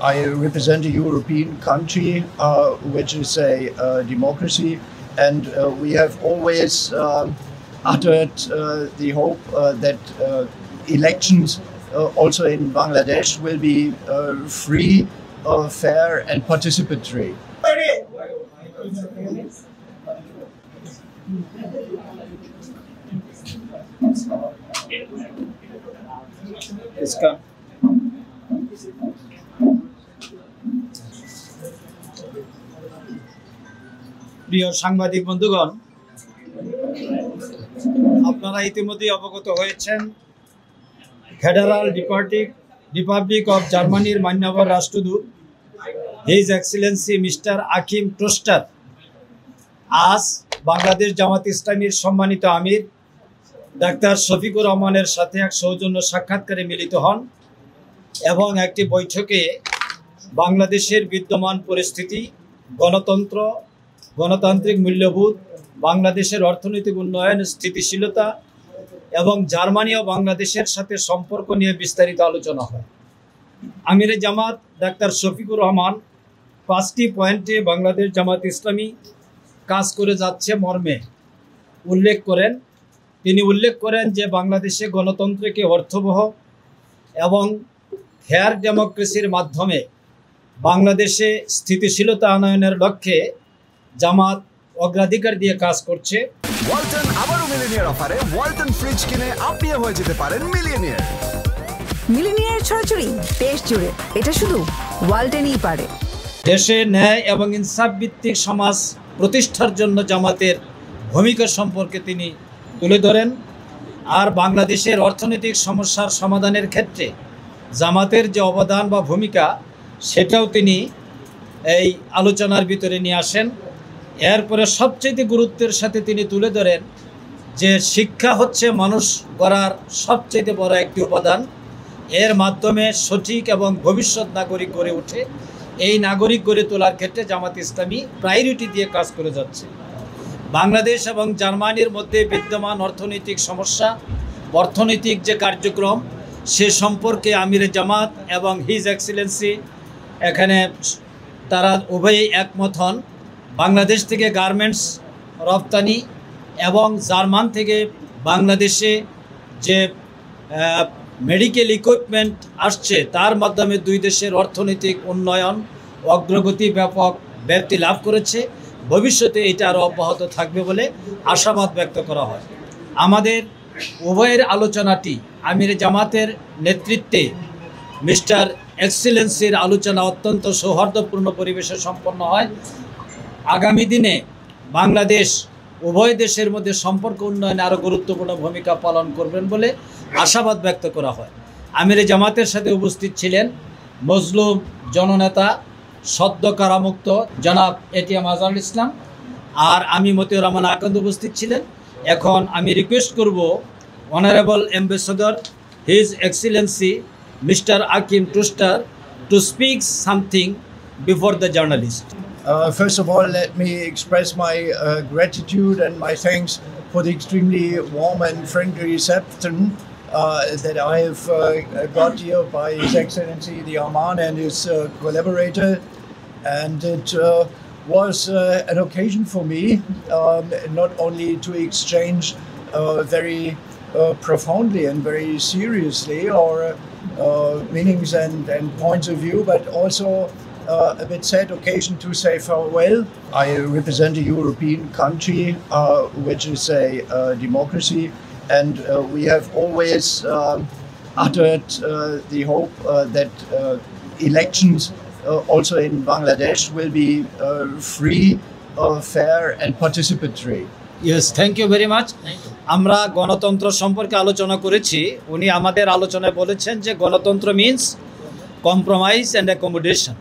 I represent a European country which is a democracy, and we have always uttered the hope that elections also in Bangladesh will be free, fair and participatory. প্রিয় সাংবাদিক বন্ধুগণ, আপনারা ইতিমধ্যে অবগত হয়েছেন federal Republic of জার্মানির মাননীয় রাষ্ট্রদূত his excellency mister Achim toaster আজ বাংলাদেশ জামাত ইসলামীর সম্মানিত আমির ডাক্তার শফিকুর রহমানের সাথে এক সৌজন্য সাক্ষাৎকারে মিলিত হন এবং একটি বৈঠকে বাংলাদেশের বিদ্যমান পরিস্থিতি, গণতন্ত্র, গণতান্ত্রিক মূল্যবোধ, বাংলাদেশের অর্থনৈতিক উন্নয়ন, স্থিতিশীলতা এবং জার্মানি ও বাংলাদেশের সাথে সম্পর্ক নিয়ে বিস্তারিত আলোচনা হয়। আমিরে জামাত ডাক্তার শফিকুর রহমান 5টি পয়েন্টে বাংলাদেশ জামাত ইসলামী কাজ করে যাচ্ছে মর্মে উল্লেখ করেন। তিনি উল্লেখ করেন যে বাংলাদেশে গণতন্ত্রকে অর্থবহ এবং ফেয়ার ডেমোক্রেসির মাধ্যমে বাংলাদেশে স্থিতিশীলতা আনয়নের লক্ষ্যে জামাত অগ্রাধিকার দিয়ে কাজ করছে। ওয়ালটন আবারও মিলিনিয়ার অফারে ওয়ালটন ফ্রিজ কিনে আপনিও হয়ে যেতে পারেন মিলিয়নিয়ার। মিলিনিয়ার ছড়াছড়ি দেশ জুড়ে, এটা শুধু ওয়ালটনই পারে। দেশে ন্যায় এবং ইনসাফ ভিত্তিক সমাজ প্রতিষ্ঠার জন্য জামাতের ভূমিকা সম্পর্কে তিনি তুলে ধরেন। আর বাংলাদেশের অর্থনৈতিক সমস্যার সমাধানের ক্ষেত্রে জামাতের যে অবদান বা ভূমিকা, সেটাও তিনি এই আলোচনার ভিতরে নিয়ে আসেন। এরপরে সবচেয়ে গুরুত্বের সাথে তিনি তুলে ধরেন যে শিক্ষা হচ্ছে মানুষ গড়ার সবচেয়ে বড় একটি উপাদান। এর মাধ্যমে সঠিক এবং ভবিষ্যৎ নাগরিক গড়ে ওঠে। এই নাগরিক গড়ে তোলার ক্ষেত্রে জামাত ইসলামী প্রায়োরিটি দিয়ে কাজ করে যাচ্ছে। বাংলাদেশ এবং জার্মানির মধ্যে বিদ্যমান অর্থনৈতিক সমস্যা, অর্থনৈতিক যে কার্যক্রম, সে সম্পর্কে আমিরে জামাত এবং হিজ এক্সেলেন্সি এখানে তারা উভয়ই একমত হন। বাংলাদেশ থেকে গার্মেন্টস রপ্তানি এবং জার্মান থেকে বাংলাদেশে যে মেডিকেল ইকুইপমেন্ট আসছে, তার মাধ্যমে দুই দেশের অর্থনৈতিক উন্নয়ন অগ্রগতি ব্যাপক ব্যাপ্তি লাভ করেছে। ভবিষ্যতে এটা আরও অব্যাহত থাকবে বলে আশাবাদ ব্যক্ত করা হয়। আমাদের উভয়ের আলোচনাটি আমিরে জামাতের নেতৃত্বে মিস্টার এক্সেলেন্সির আলোচনা অত্যন্ত সৌহার্দ্যপূর্ণ পরিবেশে সম্পন্ন হয়। আগামী দিনে বাংলাদেশ উভয় দেশের মধ্যে সম্পর্ক উন্নয়নে আরও গুরুত্বপূর্ণ ভূমিকা পালন করবেন বলে আশাবাদ ব্যক্ত করা হয়। আমিরে জামাতের সাথে উপস্থিত ছিলেন মজলুম জননেতা, সদ্য কারামুক্ত জনাব এটিএম আজহারুল ইসলাম, আর আমি মতিউর রহমান আকন্দ উপস্থিত ছিলেন। এখন আমি রিকোয়েস্ট করব honourable ambassador his excellency mister Achim Troster to speak something before the journalist. First of all, let me express my gratitude and my thanks for the extremely warm and friendly reception that I have got here by His Excellency the Oman and his collaborator. And it was an occasion for me not only to exchange very profoundly and very seriously or meanings and points of view, but also a bit sad occasion to say farewell. I represent a European country which is a democracy, and we have always uttered the hope that elections also in Bangladesh will be free, fair and participatory. Yes, thank you very much. আমরা গণতন্ত্র সম্পর্কে আলোচনা করেছি। উনি আমাদের আলোচনায় বলেছেন যে গণতন্ত্র মিন্স কম্প্রোমাইজ অ্যান্ড অ্যাকোমোডেশন।